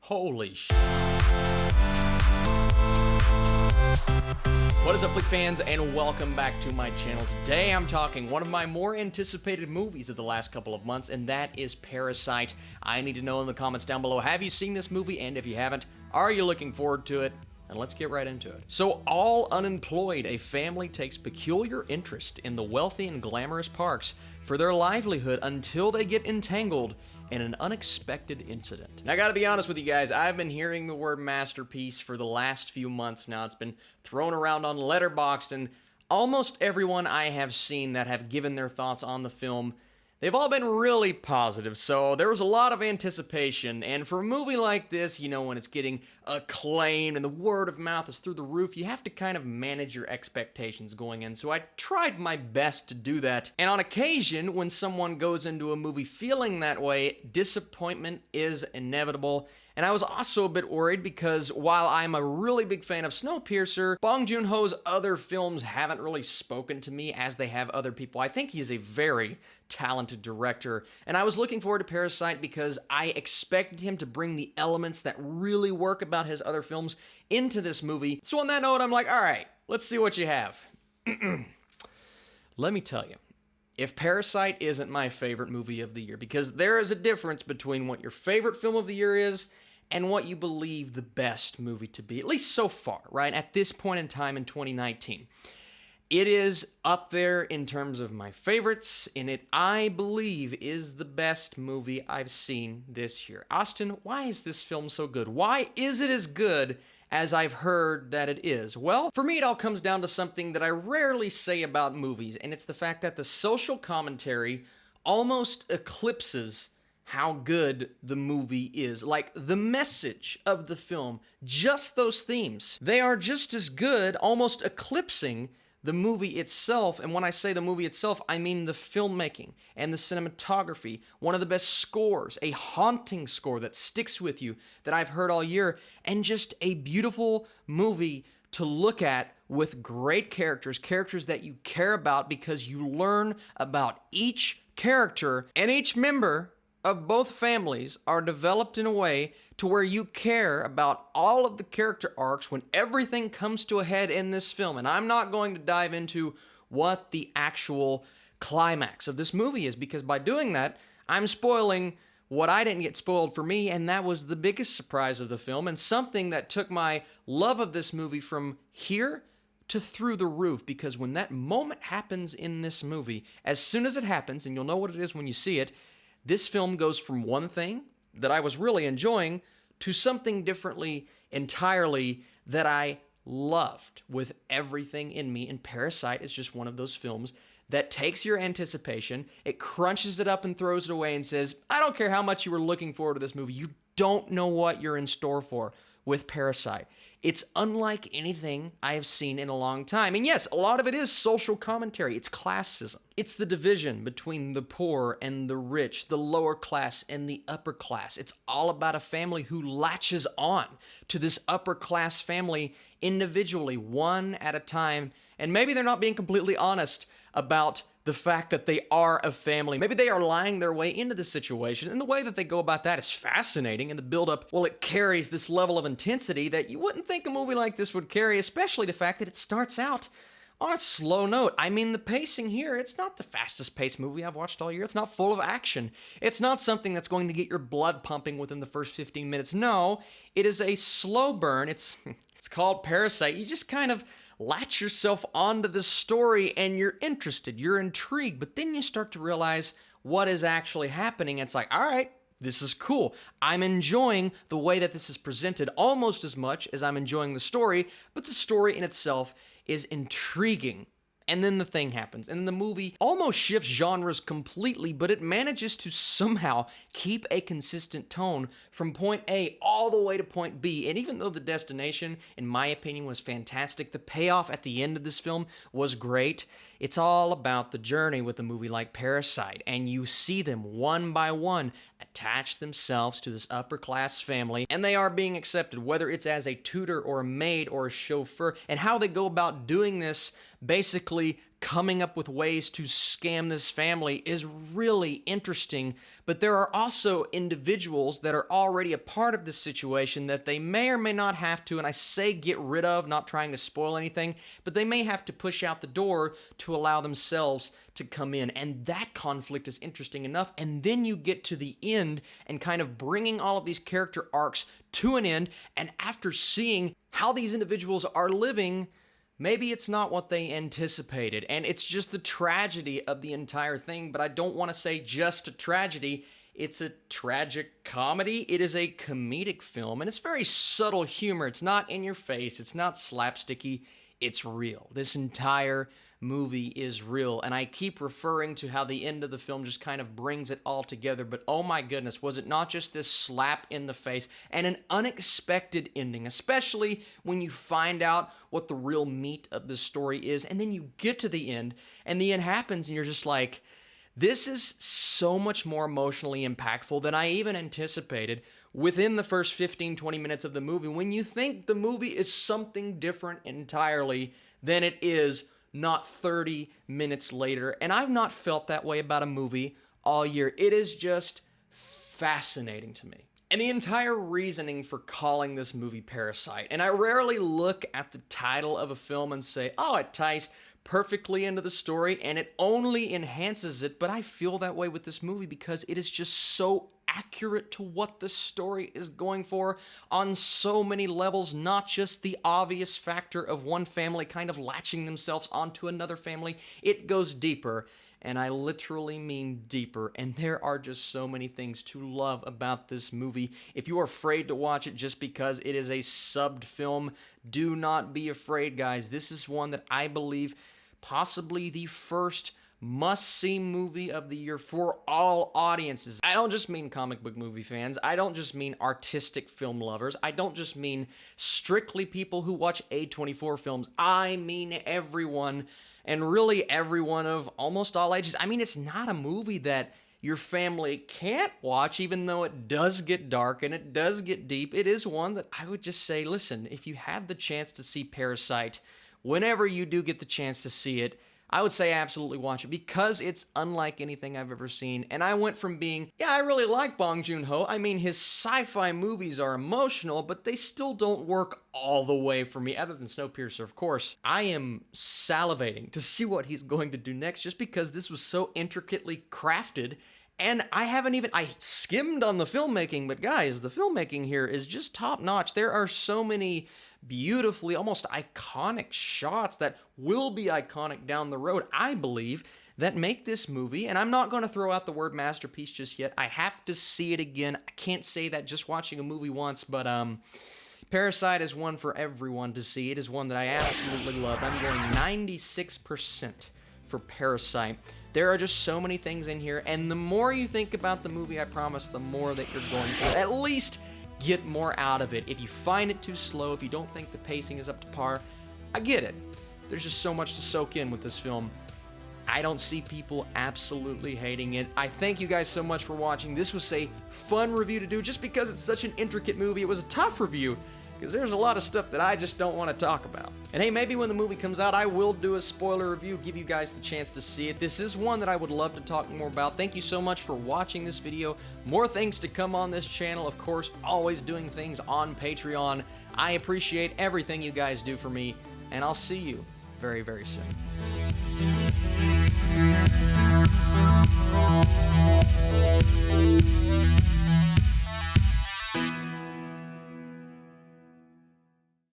Holy sh... What is up, Flick fans, and welcome back to my channel. Today I'm talking one of my more anticipated movies of the last couple of months, and that is Parasite. I need to know in the comments down below, have you seen this movie? And if you haven't, are you looking forward to it? And let's get right into it. So, all unemployed, a family takes peculiar interest in the wealthy and glamorous parks for their livelihood until they get entangled in an unexpected incident. Now, I gotta be honest with you guys, I've been hearing the word masterpiece for the last few months now. It's been thrown around on Letterboxd, and almost everyone I have seen that have given their thoughts on the film, they've all been really positive, so there was a lot of anticipation, and for a movie like this, you know, when it's getting acclaimed and the word of mouth is through the roof, you have to kind of manage your expectations going in, so I tried my best to do that. And on occasion, when someone goes into a movie feeling that way, disappointment is inevitable. And I was also a bit worried because while I'm a really big fan of Snowpiercer, Bong Joon Ho's other films haven't really spoken to me as they have other people. I think he's a very talented director, and I was looking forward to Parasite because I expected him to bring the elements that really work about his other films into this movie. So on that note, I'm like, all right, let's see what you have. Let me tell you, if Parasite isn't my favorite movie of the year, because there is a difference between what your favorite film of the year is and what you believe the best movie to be, at least so far, right? At this point in time in 2019. It is up there in terms of my favorites, and it, I believe, is the best movie I've seen this year. Austin, why is this film so good? Why is it as good as I've heard that it is? Well, for me, it all comes down to something that I rarely say about movies, and it's the fact that the social commentary almost eclipses how good the movie is. Like, the message of the film, just those themes, they are just as good, almost eclipsing the movie itself. And when I say the movie itself, I mean the filmmaking and the cinematography. One of the best scores, a haunting score that sticks with you that I've heard all year, and just a beautiful movie to look at with great characters, characters that you care about because you learn about each character, and each member of both families are developed in a way to where you care about all of the character arcs when everything comes to a head in this film. And I'm not going to dive into what the actual climax of this movie is, because by doing that, I'm spoiling what I didn't get spoiled for me, and that was the biggest surprise of the film, and something that took my love of this movie from here to through the roof. Because when that moment happens in this movie, as soon as it happens, and you'll know what it is when you see it, this film goes from one thing that I was really enjoying to something differently entirely that I loved with everything in me. And Parasite is just one of those films that takes your anticipation, it crunches it up and throws it away and says, I don't care how much you were looking forward to this movie, you don't know what you're in store for with Parasite. It's unlike anything I have seen in a long time. And yes, a lot of it is social commentary. It's classism. It's the division between the poor and the rich, the lower class and the upper class. It's all about a family who latches on to this upper class family individually, one at a time. And maybe they're not being completely honest about the fact that they are a family. Maybe they are lying their way into the situation, and the way that they go about that is fascinating, and the build-up, well, it carries this level of intensity that you wouldn't think a movie like this would carry, especially the fact that it starts out on a slow note. I mean, the pacing here, it's not the fastest-paced movie I've watched all year. It's not full of action. It's not something that's going to get your blood pumping within the first 15 minutes. No, it is a slow burn. It's called Parasite. You just kind of latch yourself onto the story and you're interested, you're intrigued, but then you start to realize what is actually happening. It's like, all right, this is cool. I'm enjoying the way that this is presented almost as much as I'm enjoying the story, but the story in itself is intriguing. And then the thing happens, and the movie almost shifts genres completely, but it manages to somehow keep a consistent tone from point A all the way to point B. And even though the destination, in my opinion, was fantastic, the payoff at the end of this film was great. It's all about the journey with a movie like Parasite, and you see them one by one attach themselves to this upper class family, and they are being accepted, whether it's as a tutor or a maid or a chauffeur, and how they go about doing this basically coming up with ways to scam this family is really interesting, but there are also individuals that are already a part of this situation that they may or may not have to, and I say get rid of, not trying to spoil anything, but they may have to push out the door to allow themselves to come in, and that conflict is interesting enough. And then you get to the end and kind of bringing all of these character arcs to an end, and after seeing how these individuals are living, maybe it's not what they anticipated, and it's just the tragedy of the entire thing. But I don't want to say just a tragedy. It's a tragic comedy. It is a comedic film, and it's very subtle humor. It's not in your face. It's not slapsticky. It's real. This entire movie is real, and I keep referring to how the end of the film just kind of brings it all together, but oh my goodness, was it not just this slap in the face and an unexpected ending, especially when you find out what the real meat of the story is, and then you get to the end, and the end happens, and you're just like, this is so much more emotionally impactful than I even anticipated within the first 15-20 minutes of the movie, when you think the movie is something different entirely than it is not 30 minutes later. And I've not felt that way about a movie all year. It is just fascinating to me. And the entire reasoning for calling this movie Parasite, and I rarely look at the title of a film and say, oh, it ties perfectly into the story and it only enhances it, but I feel that way with this movie because it is just so accurate to what the story is going for on so many levels, not just the obvious factor of one family kind of latching themselves onto another family. It goes deeper, and I literally mean deeper, and there are just so many things to love about this movie. If you are afraid to watch it just because it is a subbed film, do not be afraid, guys. This is one that I believe possibly the first must-see movie of the year for all audiences. I don't just mean comic book movie fans. I don't just mean artistic film lovers. I don't just mean strictly people who watch A24 films. I mean everyone, and really everyone of almost all ages. I mean, it's not a movie that your family can't watch, even though it does get dark and it does get deep. It is one that I would just say, listen, if you have the chance to see Parasite, whenever you do get the chance to see it, I would say absolutely watch it because it's unlike anything I've ever seen. And I went from being, yeah, I really like Bong Joon Ho. I mean, his sci-fi movies are emotional, but they still don't work all the way for me, other than Snowpiercer, of course. I am salivating to see what he's going to do next just because this was so intricately crafted. And I skimmed on the filmmaking, but guys, the filmmaking here is just top notch. There are so many beautifully, almost iconic shots that will be iconic down the road, I believe, that make this movie, and I'm not going to throw out the word masterpiece just yet. I have to see it again. I can't say that just watching a movie once, but Parasite is one for everyone to see. It is one that I absolutely loved. I'm going 96% for Parasite. There are just so many things in here, and the more you think about the movie, I promise, the more that you're going to at least get more out of it. If you find it too slow, if you don't think the pacing is up to par, I get it. There's just so much to soak in with this film. I don't see people absolutely hating it. I thank you guys so much for watching. This was a fun review to do just because it's such an intricate movie. It was a tough review because there's a lot of stuff that I just don't want to talk about. And hey, maybe when the movie comes out, I will do a spoiler review, give you guys the chance to see it. This is one that I would love to talk more about. Thank you so much for watching this video. More things to come on this channel. Of course, always doing things on Patreon. I appreciate everything you guys do for me, and I'll see you very, very soon.